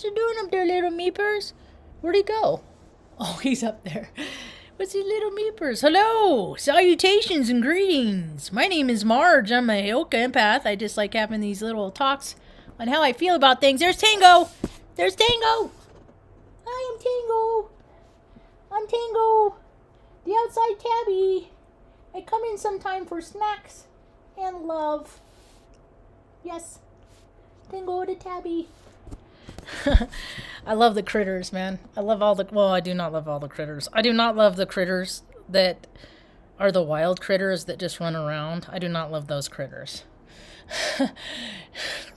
What you doing up there, little meepers? Where'd he go? Oh, he's up there. What's these little meepers? Hello! Salutations and greetings! My name is Marge. I'm a Oka empath. I just like having these little talks on how I feel about things. There's Tango! There's Tango! I am Tango! I'm Tango! The outside tabby! I come in sometime for snacks and love. Yes. Tango the tabby. I love the critters, man. I do not love all the critters. I do not love the critters that are the wild critters that just run around. I do not love those critters.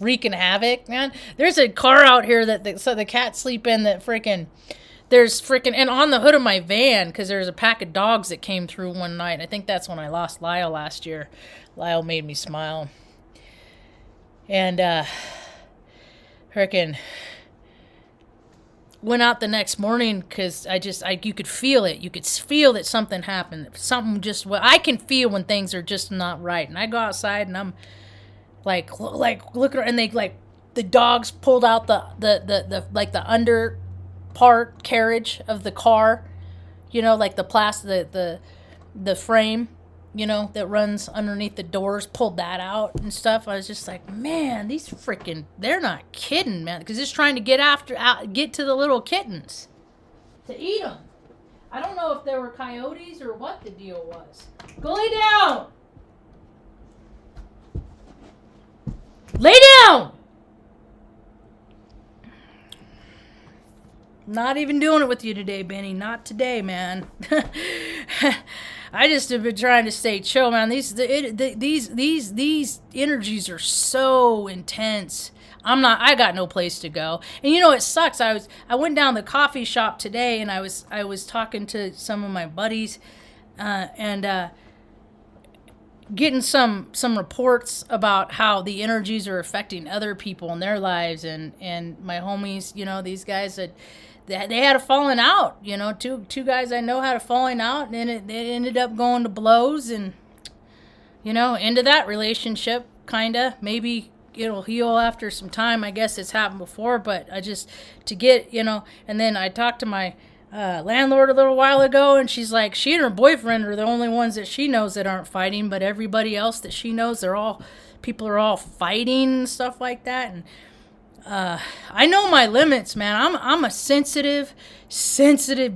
Wreaking havoc, man. There's a car out here so the cats sleep in that and on the hood of my van, because there's a pack of dogs that came through one night. I think that's when I lost Lyle last year. Lyle made me smile. And, went out the next morning because you could feel it. You could feel that something happened. I can feel when things are just not right. And I go outside and I'm like looking, and the dogs pulled out the under part carriage of the car, like the plastic, the frame, that runs underneath the doors, pulled that out and stuff. I was just like, man, they're not kidding, man, because it's trying to get to the little kittens to eat them. I don't know if there were coyotes or what the deal was. Go lay down. Lay down. Not even doing it with you today, Benny. Not today, man. I just have been trying to stay chill, man. These energies are so intense. I got no place to go. And it sucks. I went down the coffee shop today and I was talking to some of my buddies and getting some reports about how the energies are affecting other people in their lives, and my homies, these guys that they had a falling out, two guys I know had a falling out, and it ended up going to blows, and into that relationship, kinda. Maybe it'll heal after some time. I guess it's happened before, but I just and then I talked to my landlord a little while ago, and she's like, she and her boyfriend are the only ones that she knows that aren't fighting, but everybody else that she knows, people are all fighting and stuff like that. And I know my limits, man. I'm a sensitive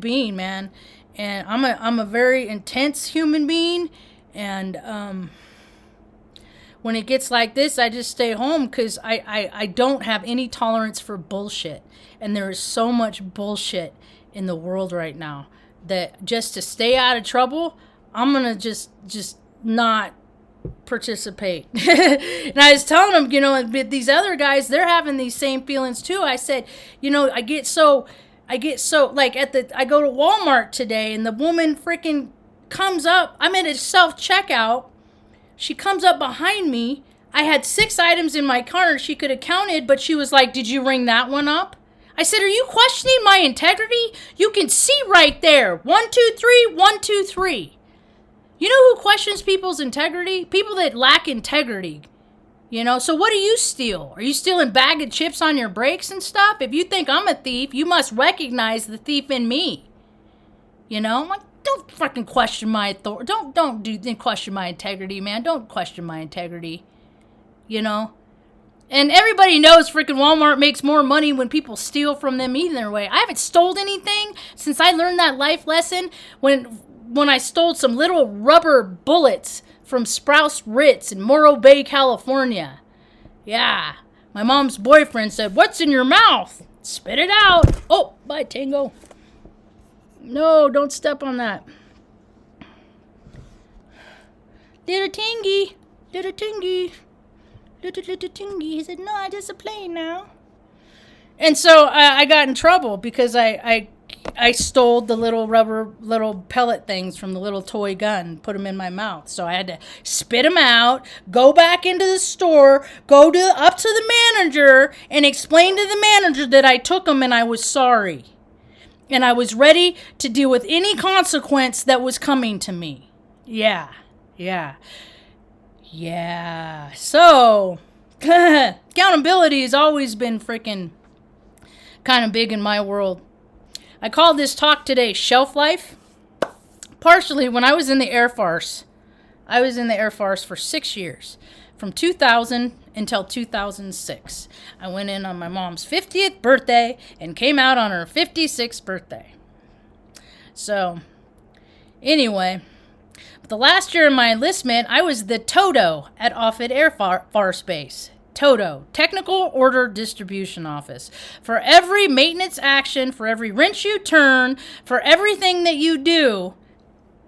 being, man, and I'm a very intense human being, and when it gets like this, I just stay home because I don't have any tolerance for bullshit, and there is so much bullshit in the world right now that just to stay out of trouble, I'm gonna just not participate. And I was telling them, these other guys, they're having these same feelings too. I said, I get so like I go to Walmart today, and the woman freaking comes up. I'm at a self-checkout. She comes up behind me. I had 6 items in my cart. She could have counted, but she was like, did you ring that one up? I said, are you questioning my integrity? You can see right there. 1, 2, 3, 1, 2, 3. You know who questions people's integrity? People that lack integrity. So what do you steal? Are you stealing bag of chips on your brakes and stuff? If you think I'm a thief, you must recognize the thief in me. I'm like, don't fucking question my authority. Don't question my integrity, man. Don't question my integrity. And everybody knows freaking Walmart makes more money when people steal from them either way. I haven't stole anything since I learned that life lesson when I stole some little rubber bullets from Sprouse Ritz in Morro Bay, California. Yeah. My mom's boyfriend said, what's in your mouth? Spit it out. Oh, bye, Tango. No, don't step on that. Little Tingy. Little Tingy. Little Tingy. He said, no, I just a plane now. And so I got in trouble because I stole the little pellet things from the little toy gun, put them in my mouth. So I had to spit them out, go back into the store, up to the manager, and explain to the manager that I took them and I was sorry. And I was ready to deal with any consequence that was coming to me. Yeah. So, accountability has always been freaking kind of big in my world. I called this talk today Shelf Life. Partially, when I was in the Air Force, I was in the Air Force for 6 years, from 2000 until 2006. I went in on my mom's 50th birthday and came out on her 56th birthday. So, anyway, the last year of my enlistment, I was the TODO at Offutt Air Force Base. TODO, Technical Order Distribution Office. For every maintenance action, for every wrench you turn, for everything that you do,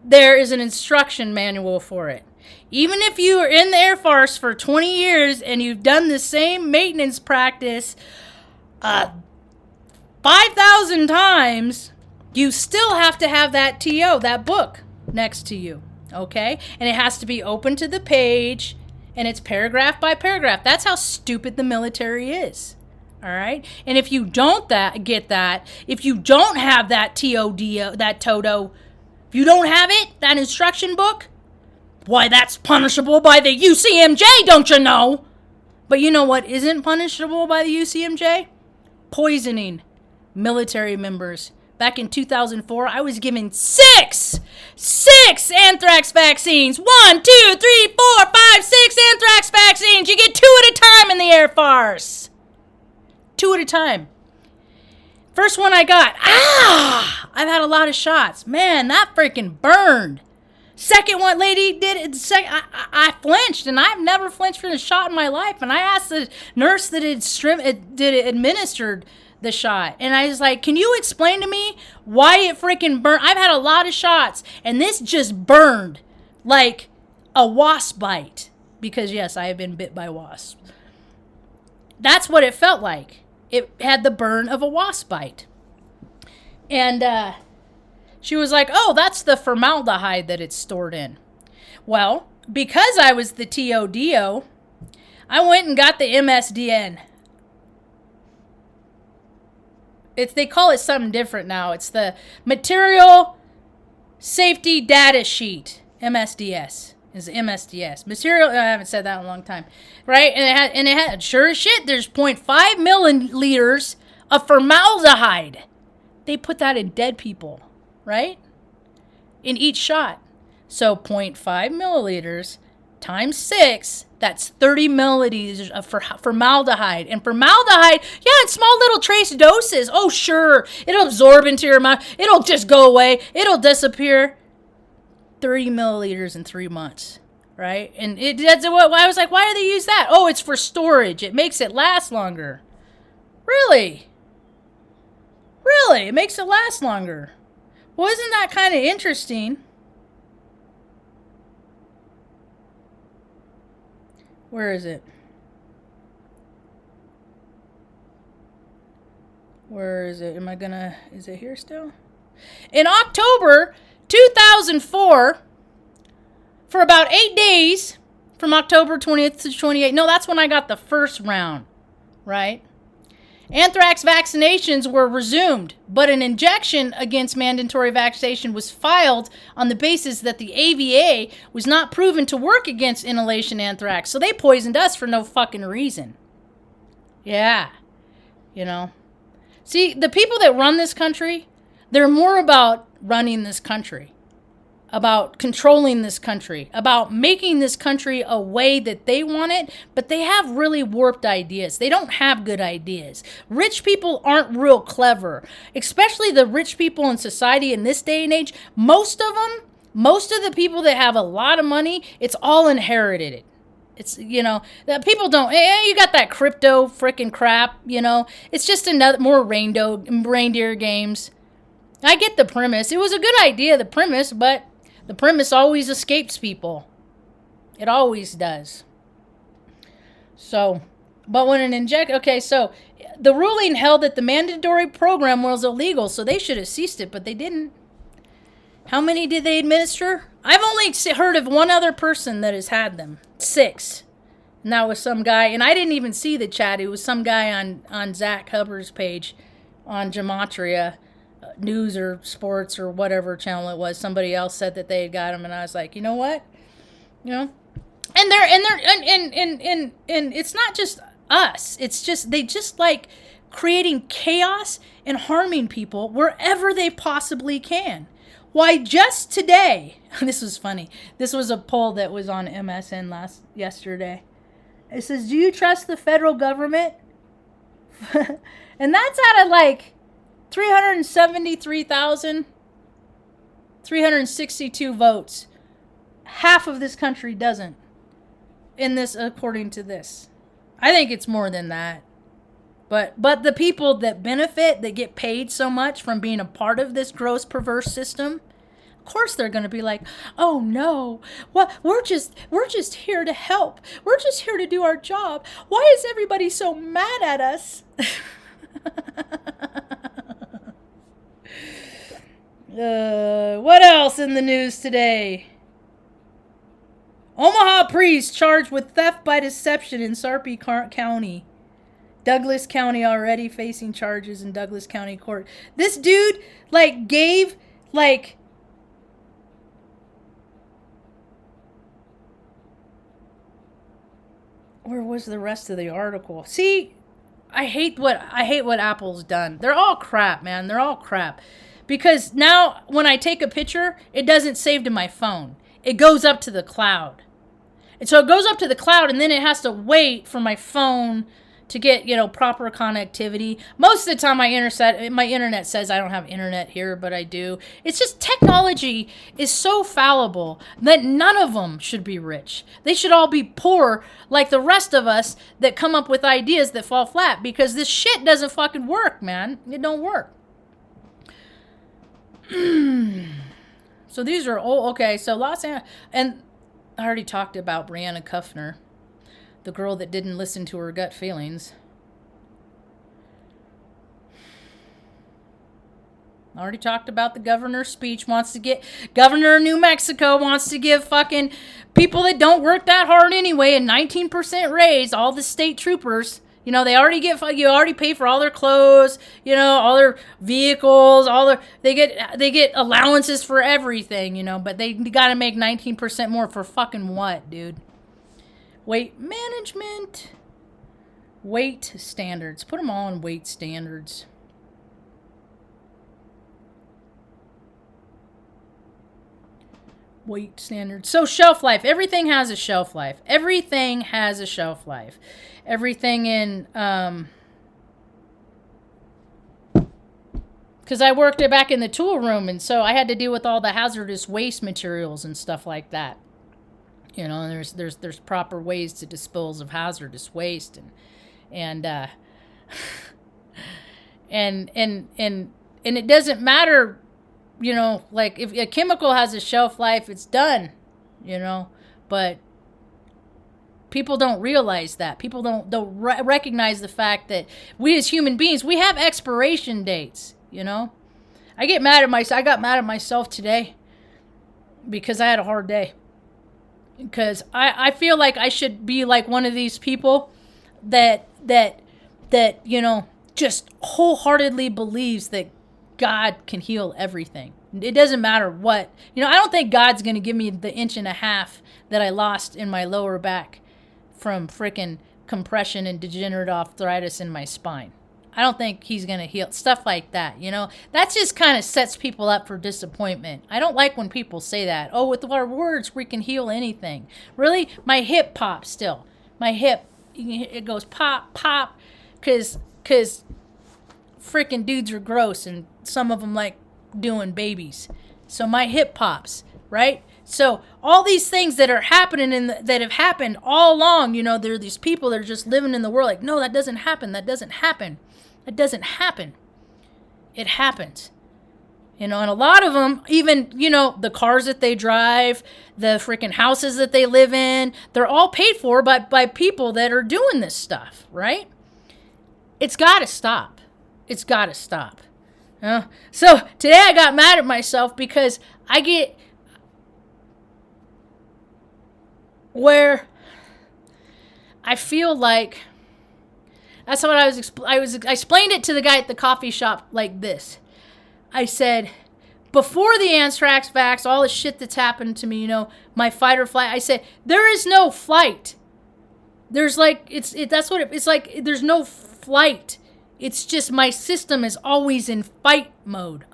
there is an instruction manual for it. Even if you are in the Air Force for 20 years and you've done the same maintenance practice 5,000 times, you still have to have that TO, that book, next to you, okay? And it has to be open to the page, and it's paragraph by paragraph. That's how stupid the military is, all right? And if you don't get that, if you don't have that TODO, that TODO, if you don't have it, that instruction book, why, that's punishable by the UCMJ, don't you know? But you know what isn't punishable by the UCMJ? Poisoning military members. Back in 2004, I was given six anthrax vaccines. 1, 2, 3, 4, 5, 6 anthrax vaccines. You get 2 at a time in the Air Force. 2 at a time. First one I got, I've had a lot of shots. Man, that freaking burned. Second one, lady did it. I flinched, and I've never flinched from a shot in my life. And I asked the nurse that administered the shot, and I was like, can you explain to me why it freaking burned? I've had a lot of shots, and this just burned like a wasp bite. Because, yes, I have been bit by wasps. That's what it felt like. It had the burn of a wasp bite. And she was like, oh, that's the formaldehyde that it's stored in. Well, because I was the TODO, I went and got the MSDN. They call it something different now. It's the Material Safety Data Sheet. MSDS. Is MSDS. Material, I haven't said that in a long time. Right? And it had sure as shit, there's 0.5 milliliters of formaldehyde. They put that in dead people, right? In each shot. So 0.5 milliliters times 6, that's 30 milliliters of formaldehyde. And formaldehyde, yeah, in small little trace doses. Oh, sure, it'll absorb into your mouth. It'll just go away. It'll disappear. 30 milliliters in 3 months, right? And I was like, why do they use that? Oh, it's for storage. It makes it last longer. Really? Really? It makes it last longer. Well, isn't that kind of interesting? Where is it? Where is it? Is it here still? In October 2004, for about 8 days, from October 20th to 28th, no, that's when I got the first round, right? Anthrax vaccinations were resumed, but an injection against mandatory vaccination was filed on the basis that the AVA was not proven to work against inhalation anthrax, so they poisoned us for no fucking reason. Yeah, you know. See, the people that run this country, they're more about running this country, about controlling this country, about making this country a way that they want it, but they have really warped ideas. They don't have good ideas. Rich people aren't real clever, especially the rich people in society in this day and age. Most of the people that have a lot of money, it's all inherited. It's, you know, that people don't, you got that crypto freaking crap, you know. It's just another, more reindeer games. I get the premise. It was a good idea, the premise, but the premise always escapes people. It always does. So, but when so the ruling held that the mandatory program was illegal, so they should have ceased it, but they didn't. How many did they administer? I've only heard of one other person that has had them. 6. And that was some guy, and I didn't even see the chat. It was some guy on Zach Hubbard's page on Gematria News or Sports or whatever channel it was. Somebody else said that they had got them, and I was like, you know what? You know? And it's not just us. It's just, they just like creating chaos and harming people wherever they possibly can. Why, just today, this was funny. This was a poll that was on MSN yesterday. It says, do you trust the federal government? And that's out of like 373,362 votes. Half of this country doesn't. In this, according to this. I think it's more than that. But the people that benefit, that get paid so much from being a part of this gross, perverse system, of course they're going to be like, oh no, what? We're just here to help. We're just here to do our job. Why is everybody so mad at us? What else in the news today? Omaha priest charged with theft by deception in Sarpy County. Douglas County already facing charges in Douglas County court. This dude, gave, where was the rest of the article? See, I hate what Apple's done. They're all crap, man. They're all crap. Because now when I take a picture, it doesn't save to my phone. It goes up to the cloud. And so it goes up to the cloud, and then it has to wait for my phone to get, proper connectivity. Most of the time my internet says I don't have internet here, but I do. It's just technology is so fallible that none of them should be rich. They should all be poor like the rest of us that come up with ideas that fall flat, because this shit doesn't fucking work, man. It don't work. So these are all, okay, so Los Angeles, and I already talked about Brianna Kuffner, the girl that didn't listen to her gut feelings. I already talked about the governor's speech. Governor of New Mexico wants to give fucking people that don't work that hard anyway a 19% raise. All the state troopers, they you already pay for all their clothes, all their vehicles, they get allowances for everything, but they got to make 19% more for fucking what, dude? Weight management, weight standards. Put them all in weight standards. Weight standards. So shelf life. Everything has a shelf life. Everything has a shelf life. Everything in, because I worked back in the tool room, and so I had to deal with all the hazardous waste materials and stuff like that. There's proper ways to dispose of hazardous waste, and it doesn't matter, if a chemical has a shelf life, it's done, but people don't realize that. People don't recognize the fact that we as human beings, we have expiration dates, I got mad at myself today because I had a hard day. Because I feel like I should be like one of these people that just wholeheartedly believes that God can heal everything. It doesn't matter what. I don't think God's going to give me the 1.5 inches that I lost in my lower back from frickin' compression and degenerative arthritis in my spine. I don't think he's going to heal stuff like that. That just kind of sets people up for disappointment. I don't like when people say that. Oh, with our words, we can heal anything. Really? My hip pops still. My hip, it goes pop, pop, because freaking dudes are gross, and some of them like doing babies. So my hip pops, right? So all these things that are happening that have happened all along, there are these people that are just living in the world like, no, that doesn't happen. That doesn't happen. It doesn't happen. It happens. And a lot of them, even, the cars that they drive, the freaking houses that they live in, they're all paid for by people that are doing this stuff, right? It's got to stop. It's got to stop. So today I got mad at myself because I get where I feel like, that's what I explained it to the guy at the coffee shop like this. I said, before the anthrax vax, all the shit that's happened to me, my fight or flight, I said, there is no flight. There's like, it's like, there's no flight It's just my system is always in fight mode.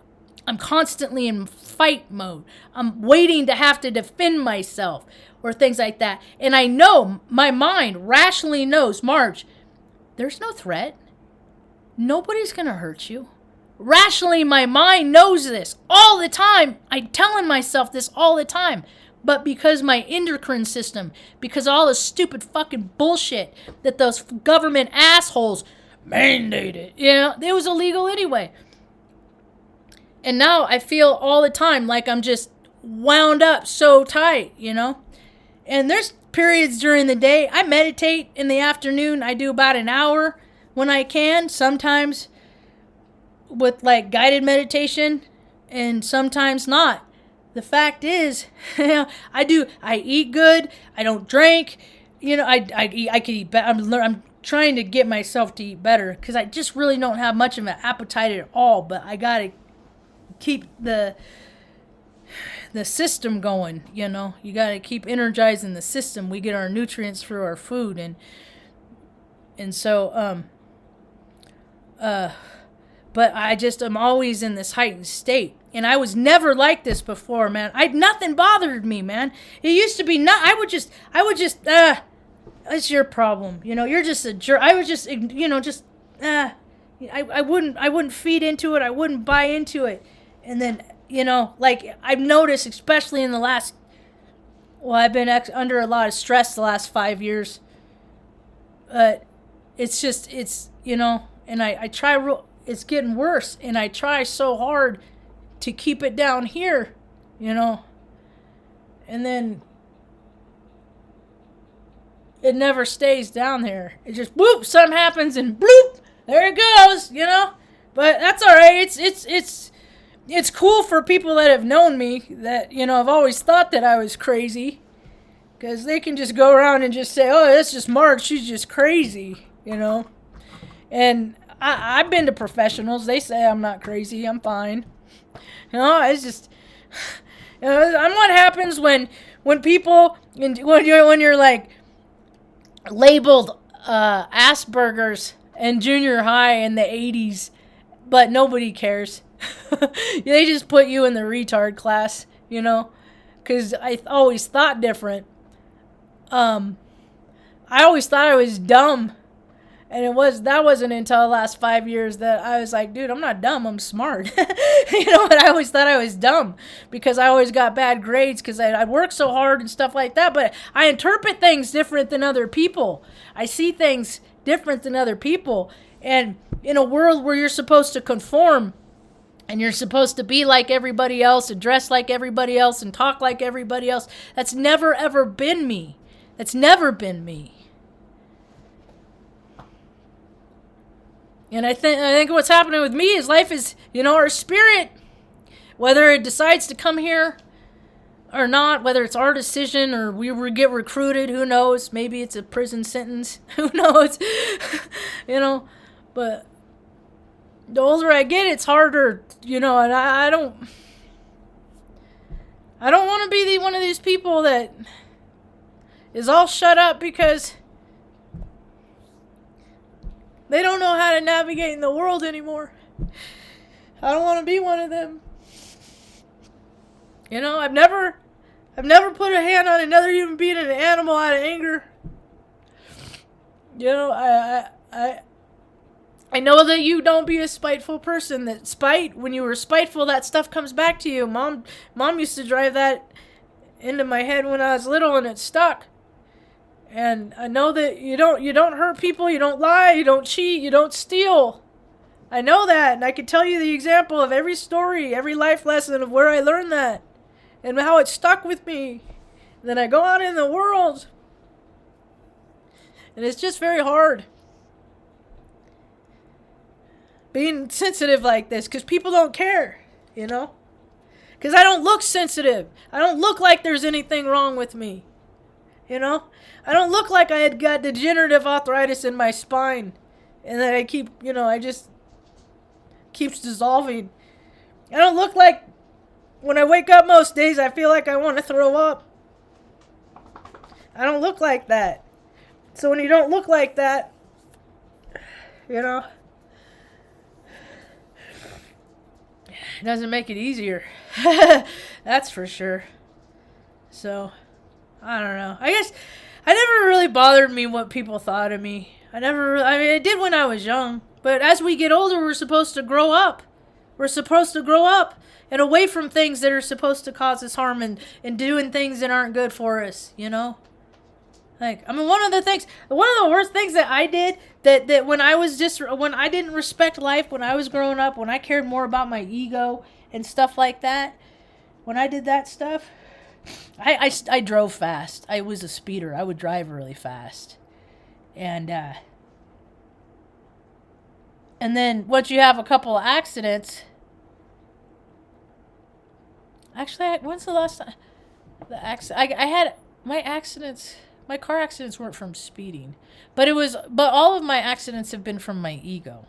I'm constantly in fight mode. I'm waiting to have to defend myself or things like that. And I know, my mind rationally knows, Marge, there's no threat. Nobody's going to hurt you. Rationally, my mind knows this all the time. I'm telling myself this all the time. But because my endocrine system, because all the stupid fucking bullshit that those government assholes mandated, it was illegal anyway. And now I feel all the time like I'm just wound up so tight, And there's periods during the day. I meditate in the afternoon. I do about an hour when I can, sometimes with like guided meditation and sometimes not. The fact is, I eat good. I don't drink. I can eat better. I'm trying to get myself to eat better because I just really don't have much of an appetite at all. But I got to keep the system going, You got to keep energizing the system. We get our nutrients through our food. And so, but I'm always in this heightened state. And I was never like this before, man. Nothing bothered me, man. It used to be I would just, it's your problem. You're just a jerk. I was just, I wouldn't feed into it. I wouldn't buy into it. And then, like I've noticed, especially in the last, I've been under a lot of stress the last 5 years. It's just, and I try, it's getting worse. And I try so hard to keep it down here, and then it never stays down there. It just whoop, something happens and bloop, there it goes, But that's all right. It's cool for people that have known me that I've always thought that I was crazy, because they can just go around and just say, "Oh, that's just Marge. She's just crazy," And I've been to professionals. They say I'm not crazy. I'm fine. It's just, and what happens when people, when you're like labeled Asperger's in junior high in the 80s, but nobody cares. They just put you in the retard class, because I always thought different. I always thought I was dumb. And that wasn't until the last 5 years that I was like, dude, I'm not dumb, I'm smart. But I always thought I was dumb because I always got bad grades because I worked so hard and stuff like that. But I interpret things different than other people. I see things different than other people. And in a world where you're supposed to conform and you're supposed to be like everybody else and dress like everybody else and talk like everybody else, that's never, ever been me. That's never been me. And I think what's happening with me is life is, our spirit, whether it decides to come here or not, whether it's our decision or we get recruited, who knows? Maybe it's a prison sentence. Who knows? But the older I get, it's harder, and I don't want to be one of these people that is all shut up because they don't know how to navigate in the world anymore. I don't want to be one of them. I've never put a hand on another human being and an animal out of anger. I know that you don't be a spiteful person. That spite, when you were spiteful, that stuff comes back to you. Mom used to drive that into my head when I was little, and it stuck. And I know that you don't hurt people, you don't lie, you don't cheat, you don't steal. I know that, and I can tell you the example of every story, every life lesson of where I learned that, and how it stuck with me. And then I go out in the world, and it's just very hard being sensitive like this, because people don't care, because I don't look sensitive. I don't look like there's anything wrong with me. I don't look like I had got degenerative arthritis in my spine and that I just keeps dissolving. I don't look like when I wake up most days I feel like I want to throw up. I don't look like that. So when you don't look like that, It doesn't make it easier. That's for sure. So, I don't know. I guess I never really bothered me what people thought of me. I mean, it did when I was young. But as we get older, we're supposed to grow up. We're supposed to grow up and away from things that are supposed to cause us harm and doing things that aren't good for us, you know? Like, I mean, one of the worst things that I did, that when I didn't respect life, when I was growing up, when I cared more about my ego and stuff like that, when I did that stuff, I drove fast. I was a speeder. I would drive really fast. And then once you have a couple of accidents, actually, when's the last time? I had my accidents. My car accidents weren't from speeding, but all of my accidents have been from my ego,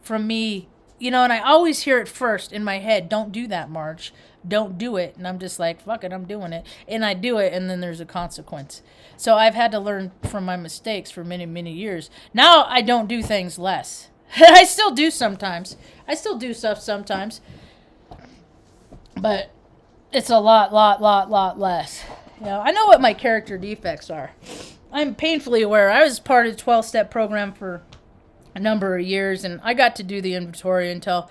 from me, you know, and I always hear it first in my head, don't do that, Marge, don't do it. And I'm just like, fuck it, I'm doing it. And I do it, and then there's a consequence. So I've had to learn from my mistakes for many, many years. Now I don't do things less. I still do sometimes. I still do stuff sometimes, but it's a lot less. You know, I know what my character defects are. I'm painfully aware. I was part of the 12-step program for a number of years, and I got to do the inventory and tell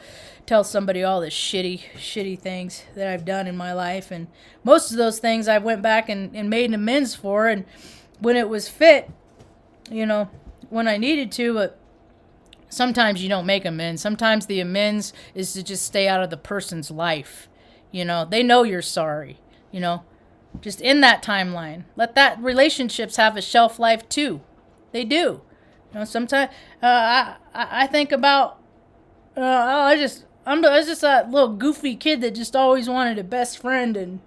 somebody all the shitty things that I've done in my life. And most of those things I went back and made an amends for, and when it was fit, you know, when I needed to, but sometimes you don't make amends. Sometimes the amends is to just stay out of the person's life. You know, they know you're sorry, you know. Just in that timeline. Let that relationships have a shelf life too. They do. You know, sometimes I think about I was just that little goofy kid that just always wanted a best friend and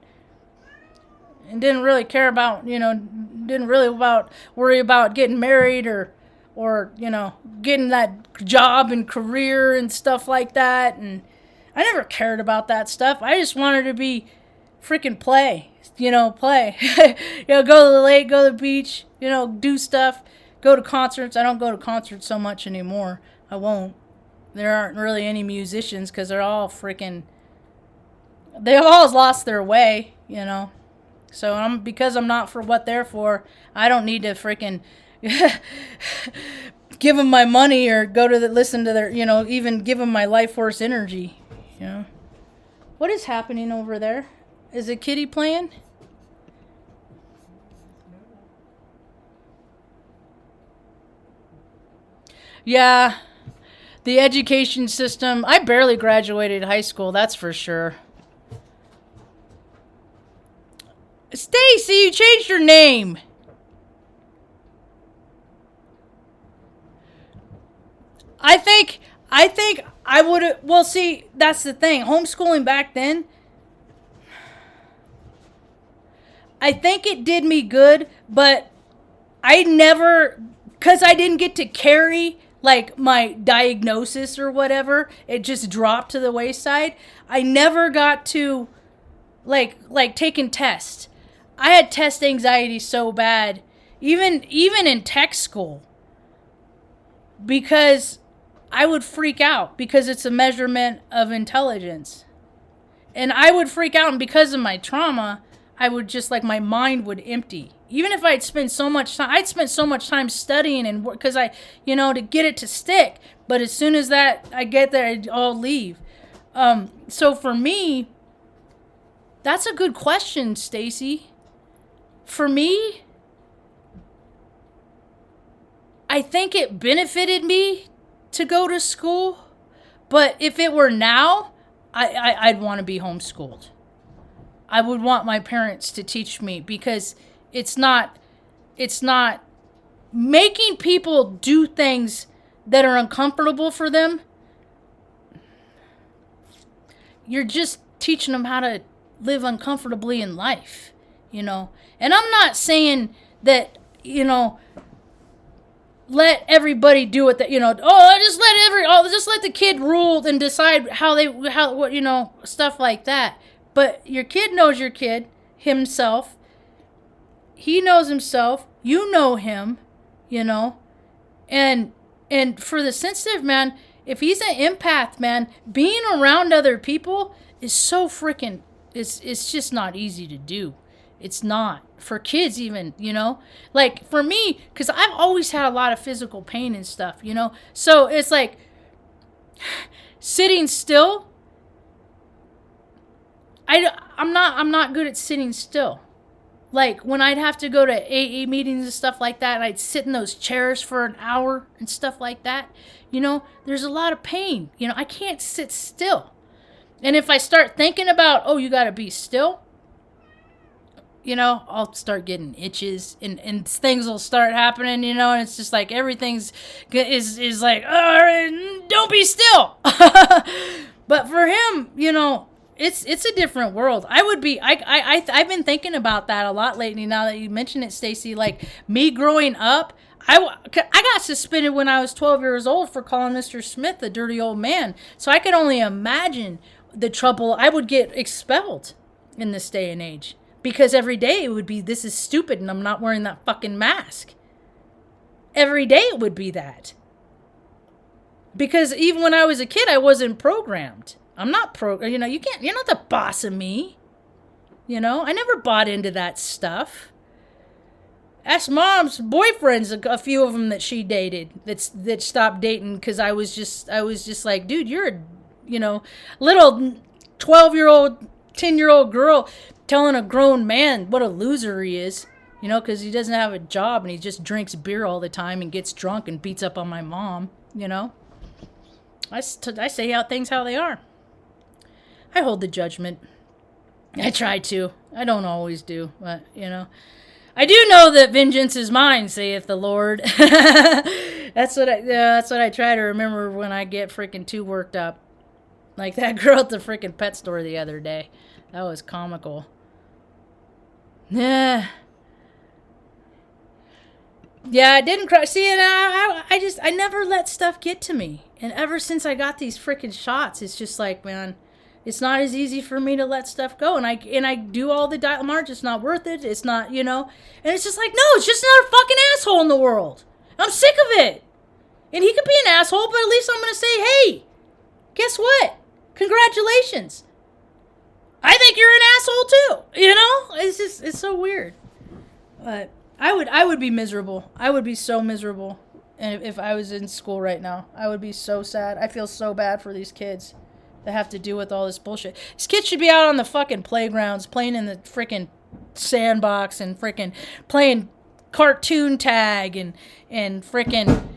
didn't really care about, you know, didn't really worry about getting married or you know, getting that job and career and stuff like that. And I never cared about that stuff. I just wanted to be freaking play. You know, play. You know, go to the lake, go to the beach, you know, do stuff, go to concerts. I don't go to concerts so much anymore. I won't. There aren't really any musicians because they've all lost their way, you know. So because I'm not for what they're for, I don't need to freaking give them my money or listen to their, you know, even give them my life force energy, you know. What is happening over there? Is a kitty playing? Yeah, the education system. I barely graduated high school, that's for sure. Stacy, you changed your name. I think I would have. Well, see, that's the thing. Homeschooling back then, I think it did me good, but I never, because I didn't get to carry like my diagnosis or whatever. It just dropped to the wayside. I never got to like taking tests. I had test anxiety so bad, even in tech school, because I would freak out because it's a measurement of intelligence. And I would freak out, and because of my trauma, I would just, like, my mind would empty. Even if I'd spend so much time studying and work, because to get it to stick. But as soon as I get there, I'd all leave. So for me, that's a good question, Stacy. For me, I think it benefited me to go to school. But if it were now, I'd want to be homeschooled. I would want my parents to teach me, because it's not making people do things that are uncomfortable for them. You're just teaching them how to live uncomfortably in life, And I'm not saying that, let everybody do it, that, just let the kid rule and decide stuff like that. But your kid knows your kid, himself. He knows himself. You know him, And for the sensitive, man, if he's an empath, man, being around other people is so freaking, it's just not easy to do. It's not. For kids even, you know? Like, for me, because I've always had a lot of physical pain and stuff, you know? So it's like, sitting still, I'm not good at sitting still. Like, when I'd have to go to AA meetings and stuff like that, and I'd sit in those chairs for an hour and stuff like that, you know, there's a lot of pain. You know, I can't sit still. And if I start thinking about, oh, you got to be still, you know, I'll start getting itches and things will start happening, you know, and it's just like everything's is like, all right, don't be still. But for him, you know, it's a different world. I've been thinking about that a lot lately now that you mention it, Stacy. Like, me growing up, I got suspended when I was 12 years old for calling Mr. Smith a dirty old man. So I could only imagine the trouble. I would get expelled in this day and age. Because every day it would be, this is stupid and I'm not wearing that fucking mask. Every day it would be that. Because even when I was a kid, I wasn't programmed. I'm not you know, you're not the boss of me. You know, I never bought into that stuff. Ask Mom's boyfriends, a few of them that she dated, that stopped dating because I was just like, dude, you're a, you know, little 12-year-old, 10-year-old girl telling a grown man what a loser he is, you know, because he doesn't have a job and he just drinks beer all the time and gets drunk and beats up on my mom, you know. I say out things how they are. I hold the judgment. I try to. I don't always do, but, you know. I do know that vengeance is mine, saith the Lord. That's what I try to remember when I get freaking too worked up. Like that girl at the freaking pet store the other day. That was comical. Yeah, I didn't cry. See, and I never let stuff get to me. And ever since I got these freaking shots, it's just like, man, it's not as easy for me to let stuff go. And I do all the Marge, it's not worth it. It's not, you know. And it's just like, no, it's just another fucking asshole in the world. I'm sick of it. And he could be an asshole, but at least I'm going to say, hey, guess what? Congratulations. I think you're an asshole too, you know? It's so weird. But I would be miserable. I would be so miserable. And if I was in school right now, I would be so sad. I feel so bad for these kids that have to deal with all this bullshit. These kids should be out on the fucking playgrounds playing in the freaking sandbox and freaking playing cartoon tag and freaking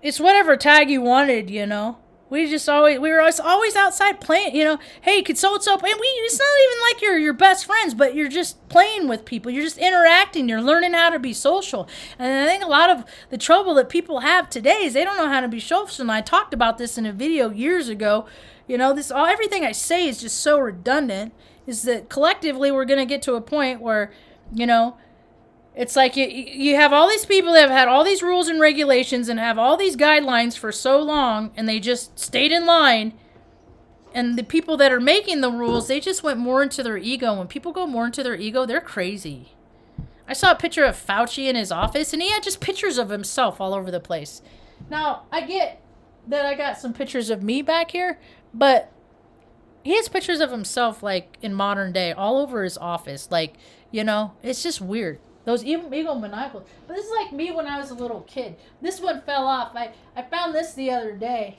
it's whatever tag you wanted, you know. We were always outside playing, you know. Hey, could so-and-so, and it's not even like you're your best friends, but you're just playing with people. You're just interacting. You're learning how to be social. And I think a lot of the trouble that people have today is they don't know how to be social. And I talked about this in a video years ago. You know, everything I say is just so redundant, is that collectively we're going to get to a point where, you know, it's like you have all these people that have had all these rules and regulations and have all these guidelines for so long, and they just stayed in line. And the people that are making the rules, they just went more into their ego. When people go more into their ego, they're crazy. I saw a picture of Fauci in his office, and he had just pictures of himself all over the place. Now, I get that I got some pictures of me back here, but he has pictures of himself, like, in modern day, all over his office. Like, you know, it's just weird. Those egomaniacal. But this is like me when I was a little kid. This one fell off. I found this the other day.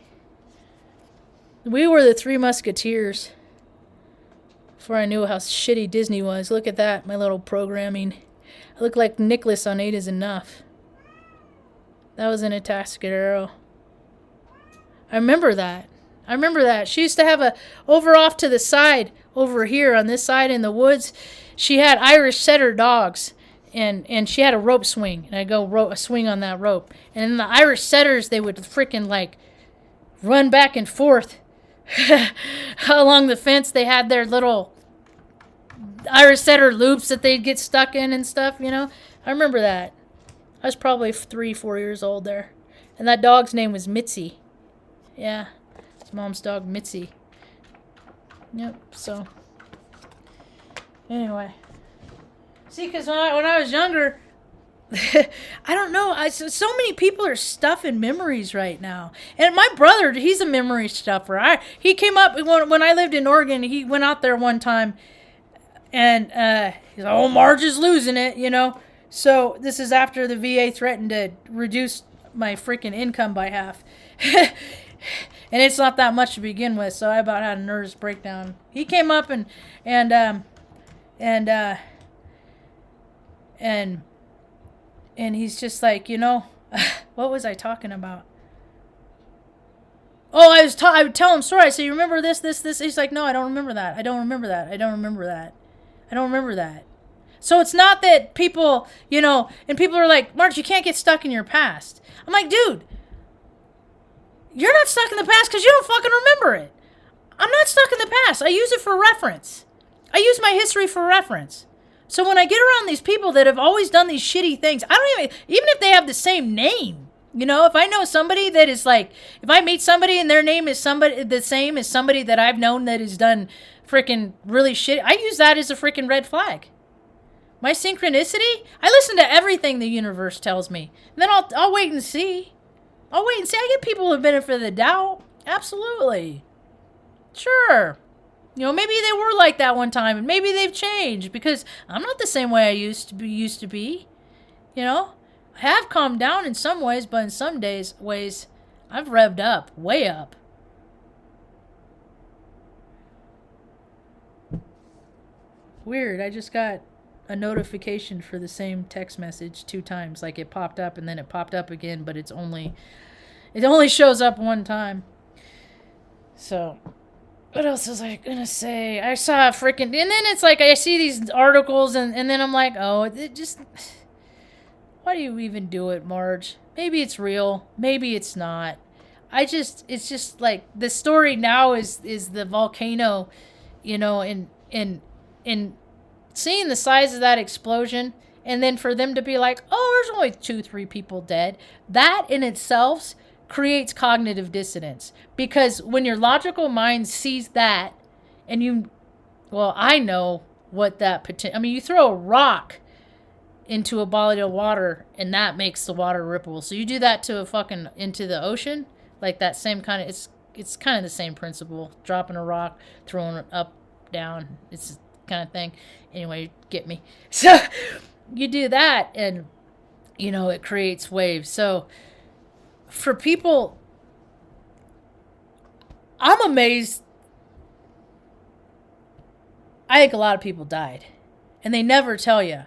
We were the Three Musketeers. Before I knew how shitty Disney was. Look at that, my little programming. I look like Nicholas on 8 is Enough. That was in a Atascadero. I remember that. She used to have over off to the side, over here on this side in the woods, she had Irish setter dogs. And she had a rope swing, and I'd go swing on that rope. And then the Irish setters, they would freaking, like, run back and forth along the fence. They had their little Irish setter loops that they'd get stuck in and stuff, you know. I remember that. I was probably 3-4 years old there. And that dog's name was Mitzi. Yeah, it's Mom's dog, Mitzi. Yep, so. Anyway. See, because when I was younger, I don't know. So many people are stuffing memories right now. And my brother, he's a memory stuffer. He came up when I lived in Oregon. He went out there one time, and he's like, "Oh, Marge is losing it," you know. So this is after the VA threatened to reduce my freaking income by half. And it's not that much to begin with, so I about had a nervous breakdown. He came up and he's just like, you know, what was I talking about? Oh, I would tell him story. I say, you remember this? He's like, no, I don't remember that. I don't remember that. So it's not that people, you know, and people are like, Marge, you can't get stuck in your past. I'm like, dude, you're not stuck in the past because you don't fucking remember it. I'm not stuck in the past. I use it for reference. I use my history for reference. So when I get around these people that have always done these shitty things, I don't even if they have the same name, you know, if I know somebody that is like, if I meet somebody and their name is somebody the same as somebody that I've known that has done freaking really shit, I use that as a freaking red flag. My synchronicity, I listen to everything the universe tells me. And then I'll wait and see. I give people the benefit of the doubt. Absolutely. Sure. You know, maybe they were like that one time, and maybe they've changed, because I'm not the same way I used to be. You know, I have calmed down in some ways, but in some ways, I've revved up, way up. Weird. I just got a notification for the same text message 2 times. Like, it popped up and then it popped up again, but it only shows up one time. So, what else was I gonna say? I saw a freaking, and then it's like I see these articles and then I'm like, oh, it just, why do you even do it, Marge? Maybe it's real, maybe it's not. It's just like the story now is the volcano, you know, and seeing the size of that explosion, and then for them to be like, oh, there's only 2-3 people dead, that in itself creates cognitive dissonance. Because when your logical mind sees that, and I know what that potential, I mean, you throw a rock into a body of water and that makes the water ripple. So you do that to into the ocean, like that same kind of, it's kind of the same principle. Dropping a rock, throwing it up, down, it's kind of thing. Anyway, you get me. So you do that and, you know, it creates waves. So for people, I'm amazed. I think a lot of people died and they never tell you.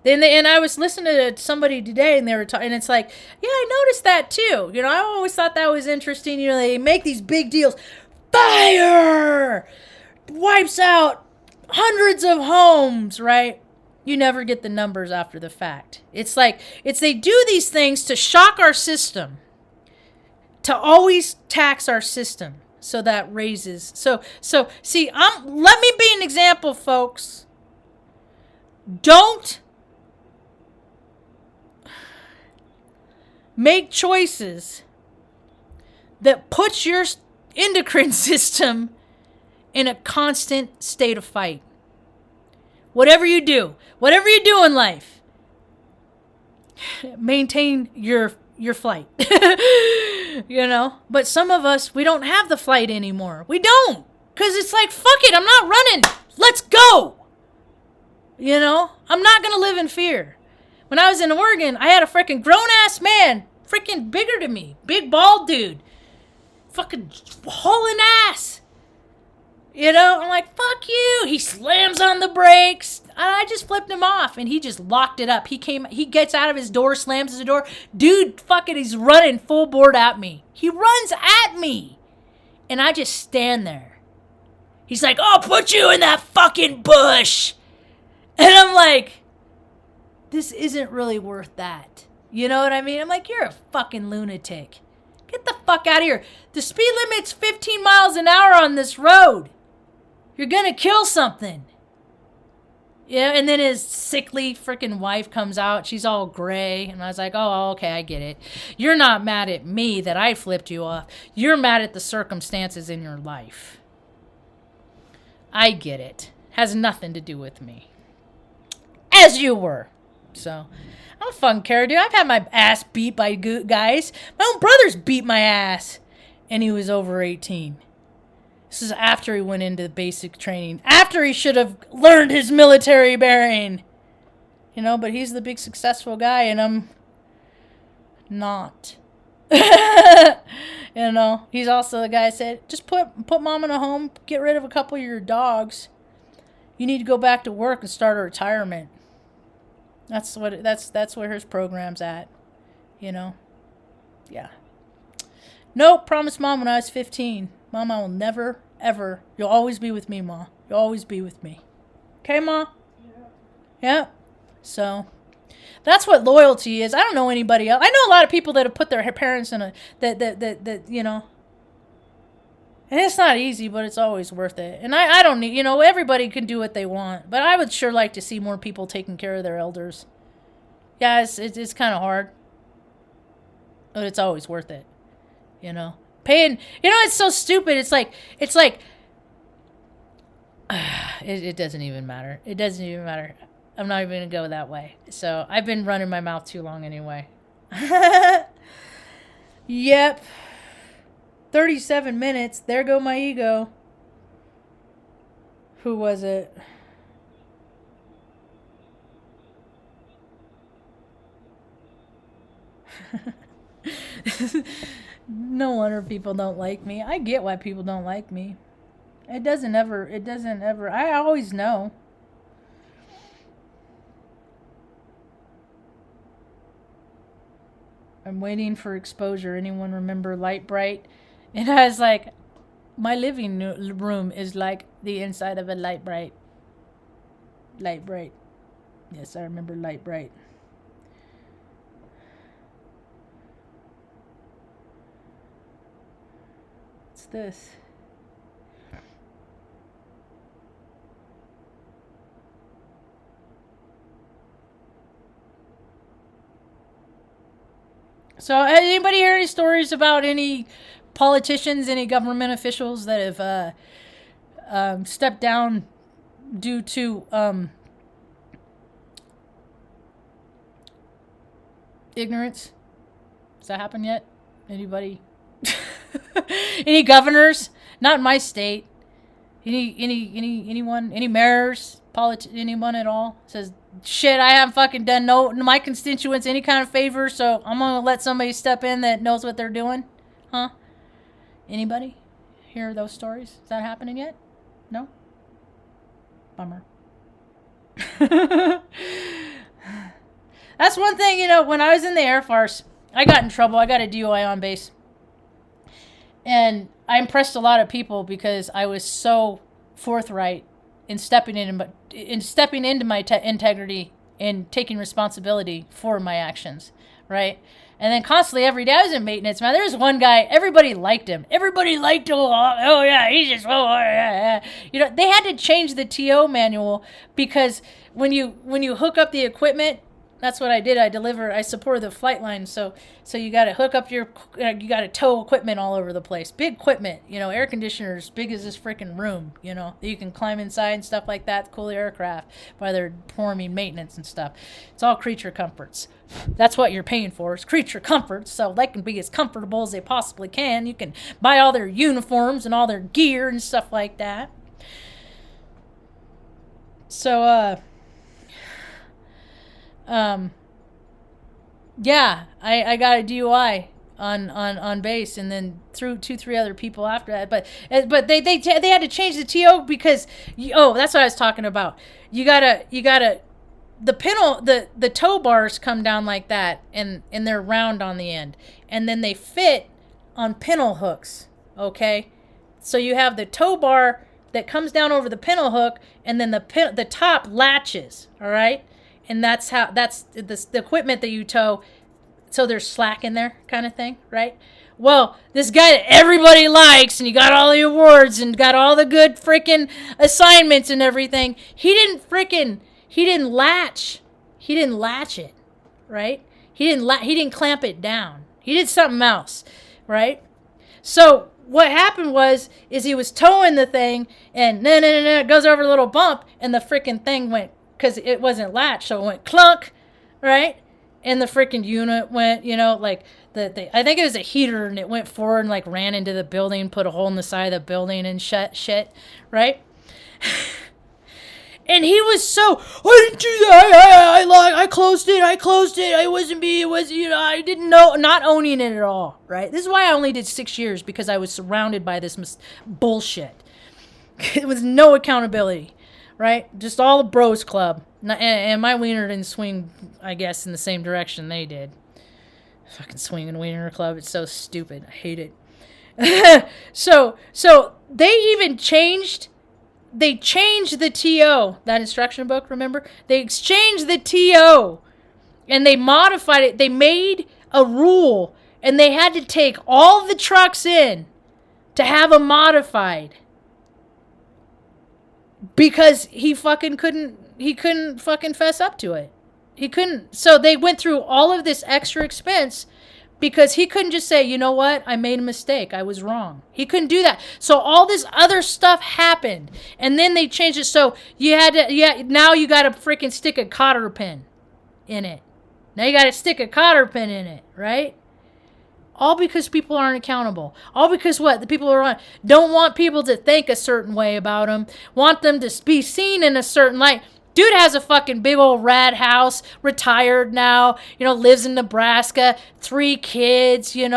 And I was listening to somebody today and they were talking, and it's like, yeah, I noticed that too. You know, I always thought that was interesting. You know, they make these big deals. Fire wipes out hundreds of homes, right? You never get the numbers after the fact. It's like, they do these things to shock our system, to always tax our system. So that raises. So see, let me be an example, folks. Don't make choices that puts your endocrine system in a constant state of fight. Whatever you do in life, maintain your flight. You know? But some of us, we don't have the flight anymore. We don't. Because it's like, fuck it, I'm not running. Let's go. You know? I'm not going to live in fear. When I was in Oregon, I had a freaking grown-ass man, freaking bigger than me, big bald dude, fucking hauling ass. You know, I'm like, fuck you. He slams on the brakes. I just flipped him off and he just locked it up. He gets out of his door, slams his door. Dude, fucking, he's running full board at me. He runs at me. And I just stand there. He's like, I'll put you in that fucking bush. And I'm like, this isn't really worth that. You know what I mean? I'm like, you're a fucking lunatic. Get the fuck out of here. The speed limit's 15 miles an hour on this road. You're gonna kill something. Yeah, and then his sickly freaking wife comes out. She's all gray. And I was like, oh, okay, I get it. You're not mad at me that I flipped you off. You're mad at the circumstances in your life. I get it. Has nothing to do with me. As you were. So, I don't fucking care, dude. I've had my ass beat by guys. My own brother's beat my ass. And he was over 18. This is after he went into basic training. After he should have learned his military bearing. You know, but he's the big successful guy and I'm not. You know, he's also the guy that said, just put mom in a home, get rid of a couple of your dogs. You need to go back to work and start a retirement. That's where his program's at. You know? Yeah. Nope, promised mom when I was 15. Mom, I will never, ever, you'll always be with me, Ma. You'll always be with me. Okay, Ma? Yeah. So, that's what loyalty is. I don't know anybody else. I know a lot of people that have put their parents in that you know. And it's not easy, but it's always worth it. And I don't need, you know, everybody can do what they want. But I would sure like to see more people taking care of their elders. Yeah, it's kind of hard. But it's always worth it. You know. Paying, you know, it's so stupid. It's like, it doesn't even matter. It doesn't even matter. I'm not even going to go that way. So, I've been running my mouth too long anyway. Yep. 37 minutes. There go my ego. Who was it? No wonder people don't like me. I get why people don't like me. It doesn't ever, I always know. I'm waiting for exposure. Anyone remember Light Bright? And I was like, my living room is like the inside of a Light Bright. Light Bright. Yes, I remember Light Bright. What's this? So, has anybody heard any stories about any politicians, any government officials that have stepped down due to ignorance? Has that happened yet? Anybody? Any governors? Not in my state. Anyone? Any mayors? Anyone at all? Says, shit, I haven't fucking done my constituents any kind of favor, so I'm gonna let somebody step in that knows what they're doing. Huh? Anybody hear those stories? Is that happening yet? No? Bummer. That's one thing, you know, when I was in the Air Force, I got in trouble. I got a DUI on base. And I impressed a lot of people because I was so forthright in stepping into my integrity and taking responsibility for my actions, right? And then constantly every day I was in maintenance. Man, there was one guy, everybody liked him. Everybody liked him. Oh yeah, he's just, oh yeah. You know, they had to change the TO manual because when you hook up the equipment, that's what I did. I supported the flight line. So you got to hook up you got to tow equipment all over the place. Big equipment, you know, air conditioners, big as this freaking room, you know, that you can climb inside and stuff like that, cool the aircraft while they're performing maintenance and stuff. It's all creature comforts. That's what you're paying for, is creature comforts. So they can be as comfortable as they possibly can. You can buy all their uniforms and all their gear and stuff like that. So, yeah, I got a DUI on base, and then through 2-3 other people after that. But they had to change the TO because that's what I was talking about. You gotta the tow bars come down like that, and they're round on the end, and then they fit on pintle hooks. Okay, so you have the tow bar that comes down over the pintle hook, and then the top latches. All right. And that's the equipment that you tow, so there's slack in there kind of thing, right? Well, this guy that everybody likes, and he got all the awards and got all the good freaking assignments and everything, he didn't latch it, right? He didn't clamp it down. He did something else, right? So what happened is he was towing the thing, and it goes over a little bump, and the freaking thing went, because it wasn't latched, so it went clunk, right? And the freaking unit went, like I think it was a heater, and it went forward and like ran into the building, put a hole in the side of the building and shit, right? And he was so, I didn't do that. I closed it. I wasn't being, it was, I didn't know, not owning it at all, right? This is why I only did 6 years, because I was surrounded by this bullshit. It was no accountability, right? Just all the bros club. And my wiener didn't swing, I guess, in the same direction they did. Fucking swinging wiener club. It's so stupid. I hate it. So they even changed the TO, that instruction book, remember? They exchanged the TO and they modified it. They made a rule, and they had to take all the trucks in to have them modified because he couldn't fucking fess up to it. He couldn't. So they went through all of this extra expense because he couldn't just say, you know what, I made a mistake. I was wrong. He couldn't do that. So all this other stuff happened. And then they changed it. So now you got to freaking stick a cotter pin in it. Now you got to stick a cotter pin in it, right? All because people aren't accountable. All because what? The people don't want people to think a certain way about them. Want them to be seen in a certain light. Dude has a fucking big old rad house, retired now, lives in Nebraska, 3 kids, his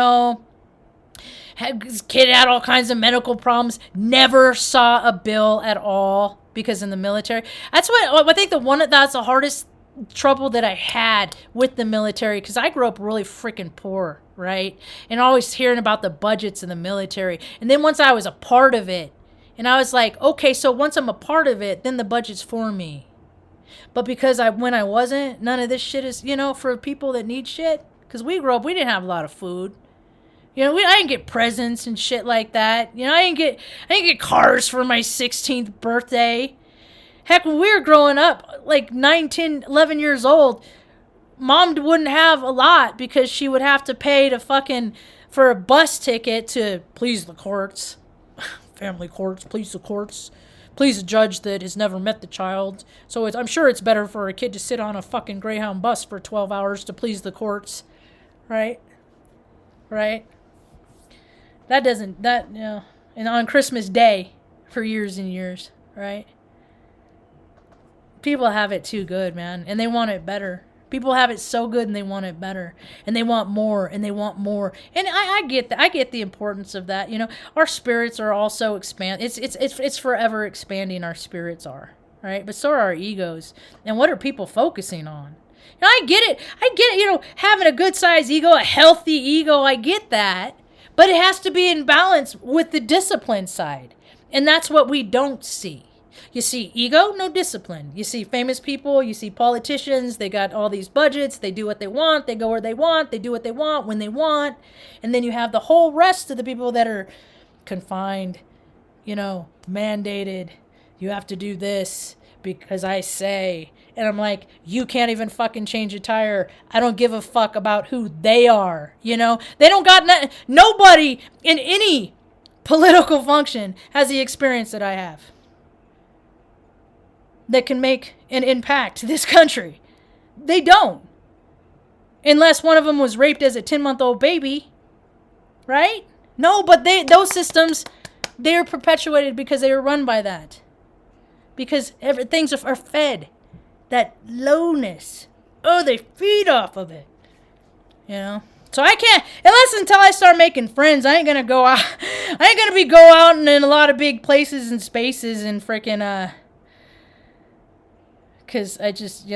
kid had all kinds of medical problems, never saw a bill at all because in the military. That's what I think that's the hardest trouble that I had with the military, because I grew up really freaking poor, right? And always hearing about the budgets in the military. And then once I was a part of it, and I was like, okay, so once I'm a part of it, then the budget's for me. But because when I wasn't, none of this shit is, for people that need shit. Because we grew up, we didn't have a lot of food. I didn't get presents and shit like that. I didn't get cars for my 16th birthday. Heck, when we were growing up, like 9, 10, 11 years old, Mom wouldn't have a lot because she would have to pay for a bus ticket to please the courts. Family courts, please the courts. Please a judge that has never met the child. So I'm sure it's better for a kid to sit on a fucking Greyhound bus for 12 hours to please the courts. Right? Right? And on Christmas Day for years and years. Right? People have it too good, man. And they want it better. People have it so good and they want it better. And they want more and they want more. And I get that. I get the importance of that. Our spirits are also it's forever expanding, our spirits are. Right? But so are our egos. And what are people focusing on? I get it, having a good sized ego, a healthy ego, I get that. But it has to be in balance with the discipline side. And that's what we don't see. You see ego, no discipline. You see famous people, you see politicians, they got all these budgets, they do what they want, they go where they want, they do what they want when they want. And then you have the whole rest of the people that are confined, mandated. You have to do this because I say. And I'm like, you can't even fucking change a tire. I don't give a fuck about who they are, They don't got nobody in any political function has the experience that I have that can make an impact to this country. They don't. Unless one of them was raped as a 10-month-old baby. Right? No, but those systems, they're perpetuated because they were run by that. Because things are fed. That lowness. Oh, they feed off of it. So I can't, until I start making friends, I ain't gonna go out. I ain't gonna go out in a lot of big places and spaces and freaking, because I just,